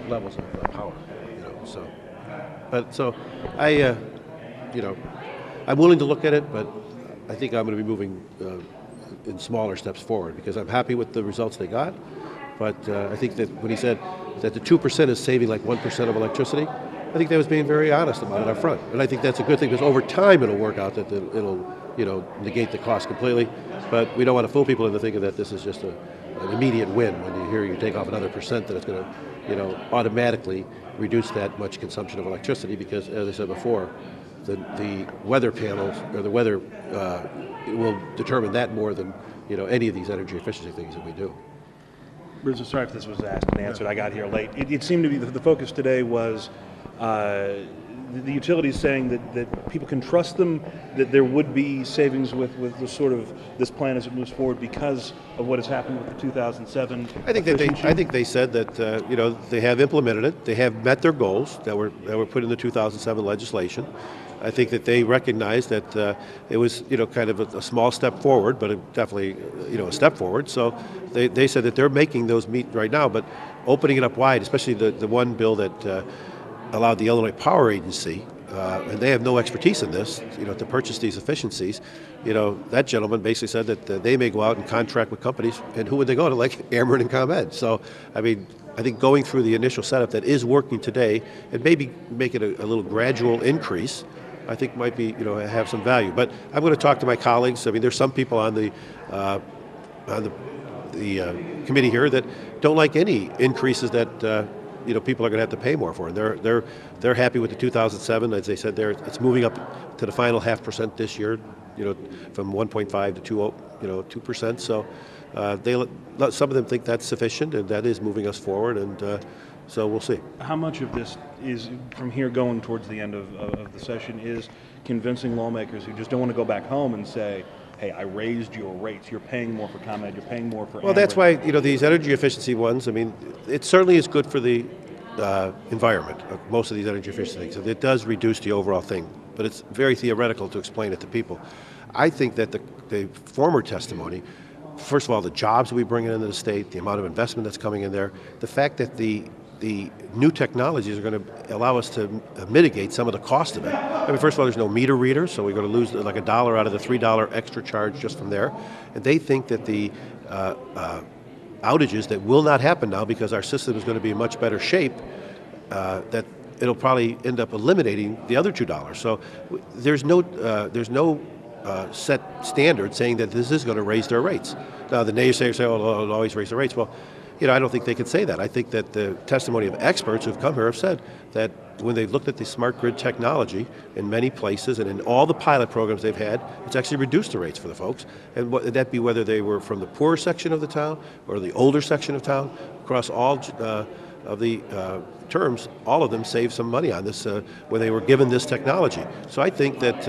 levels of power. So, I, I'm willing to look at it, but I think I'm going to be moving in smaller steps forward because I'm happy with the results they got. But I think that when he said that the 2% is saving like 1% of electricity, I think that was being very honest about it up front. And I think that's a good thing because over time it'll work out that it'll negate the cost completely. But we don't want to fool people into thinking that this is just an immediate win when you hear you take off another percent that it's going to automatically reduce that much consumption of electricity because, as I said before, the weather panels or the weather will determine that more than any of these energy efficiency things that we do. Bruce, sorry if this was asked and answered. I got here late. It seemed to be the focus today was the utilities saying that people can trust them, that there would be savings with the sort of this plan as it moves forward because of what has happened with the 2007. I think they said that they have implemented it. They have met their goals that were put in the 2007 legislation. I think that they recognize that it was kind of a small step forward, but definitely a step forward. So they said that they're making those meet right now, but opening it up wide, especially the one bill that allowed the Illinois Power Agency, and they have no expertise in this, to purchase these efficiencies. That gentleman basically said that they may go out and contract with companies, and who would they go to? Like Ameren and ComEd. So, I think going through the initial setup that is working today, and maybe make it a little gradual increase, I think might be, have some value. But I'm going to talk to my colleagues. There's some people on the committee here that don't like any increases that people are going to have to pay more for. And they're happy with the 2007, as they said. It's moving up to the final 0.5% this year, from 1.5 to 2%. So some of them think that's sufficient, and that is moving us forward. And so we'll see. How much of this is, from here going towards the end of the session, is convincing lawmakers who just don't want to go back home and say, hey, I raised your rates, you're paying more for ComEd, you're paying more for Well, that's why, these energy efficiency ones, it certainly is good for the environment, most of these energy efficiency things. It does reduce the overall thing, but it's very theoretical to explain it to people. I think that the former testimony, first of all, the jobs we bring into the state, the amount of investment that's coming in there, the fact that the new technologies are going to allow us to mitigate some of the cost of it. First of all, there's no meter reader, so we're going to lose like $1 out of the $3 extra charge just from there. And they think that the outages that will not happen now because our system is going to be in much better shape, that it'll probably end up eliminating the other $2. So there's no set standard saying that this is going to raise their rates. Now the naysayers say, oh, it'll always raise the rates. Well, I don't think they can say that. I think that the testimony of experts who've come here have said that when they've looked at the smart grid technology in many places and in all the pilot programs they've had, it's actually reduced the rates for the folks. And that be whether they were from the poorer section of the town or the older section of town, across all of the terms, all of them saved some money on this when they were given this technology. So I think that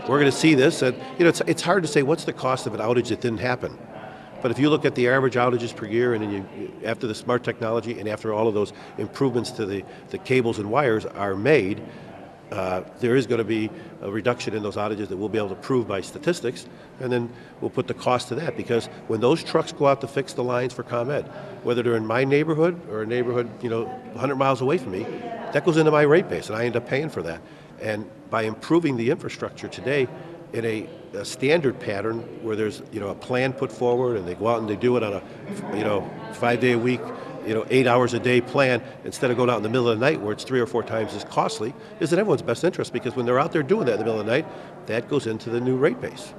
we're going to see this. And it's hard to say what's the cost of an outage that didn't happen. But if you look at the average outages per year, and then after the smart technology and after all of those improvements to the cables and wires are made, there is going to be a reduction in those outages that we'll be able to prove by statistics, and then we'll put the cost to that. Because when those trucks go out to fix the lines for ComEd, whether they're in my neighborhood or a neighborhood 100 miles away from me, that goes into my rate base, and I end up paying for that. And by improving the infrastructure today in a standard pattern where there's a plan put forward and they go out and they do it on a 5-day a week 8 hours a day plan instead of going out in the middle of the night where it's 3 or 4 times as costly, is in everyone's best interest, because when they're out there doing that in the middle of the night, that goes into the new rate base.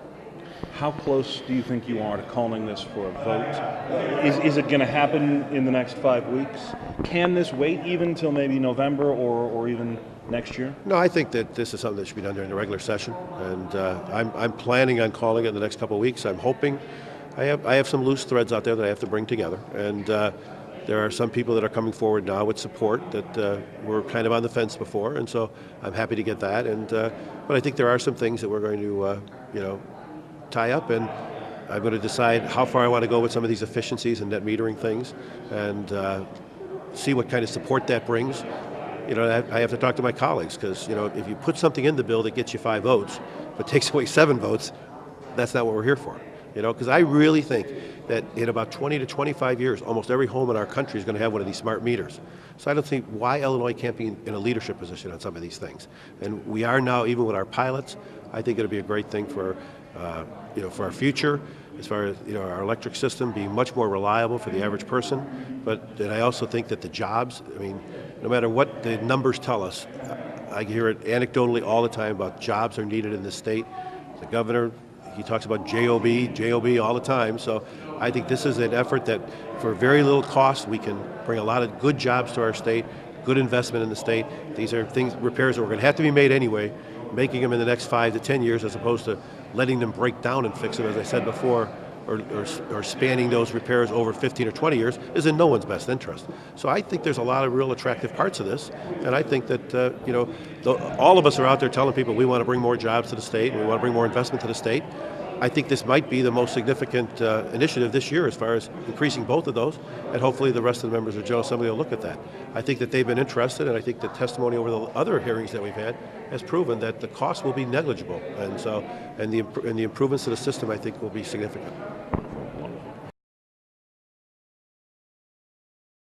How close do you think you are to calling this for a vote? Is it going to happen in the next 5 weeks? Can this wait even till maybe November or even next year? No, I think that this is something that should be done during the regular session, and I'm planning on calling it in the next couple of weeks. I'm hoping. I have some loose threads out there that I have to bring together, and there are some people that are coming forward now with support that were kind of on the fence before, and so I'm happy to get that. And but I think there are some things that we're going to tie up, and I'm going to decide how far I want to go with some of these efficiencies and net metering things, and see what kind of support that brings. I have to talk to my colleagues, because if you put something in the bill that gets you 5 votes but takes away 7 votes, that's not what we're here for. Because I really think that in about 20 to 25 years, almost every home in our country is going to have one of these smart meters. So I don't see why Illinois can't be in a leadership position on some of these things. And we are now, even with our pilots. I think it'll be a great thing for for our future, as far as our electric system being much more reliable for the average person. But then I also think that the jobs, no matter what the numbers tell us, I hear it anecdotally all the time about jobs are needed in this state. The governor, he talks about job all the time. So I think this is an effort that for very little cost we can bring a lot of good jobs to our state, good investment in the state. These are repairs that we're going to have to be made anyway, making them in the next 5 to 10 years as opposed to letting them break down and fix them, as I said before, or spanning those repairs over 15 or 20 years is in no one's best interest. So I think there's a lot of real attractive parts of this, and I think that all of us are out there telling people we want to bring more jobs to the state and we want to bring more investment to the state. I think this might be the most significant initiative this year as far as increasing both of those, and hopefully the rest of the members of the General Assembly will look at that. I think that they've been interested, and I think the testimony over the other hearings that we've had has proven that the cost will be negligible, and the improvements to the system I think will be significant.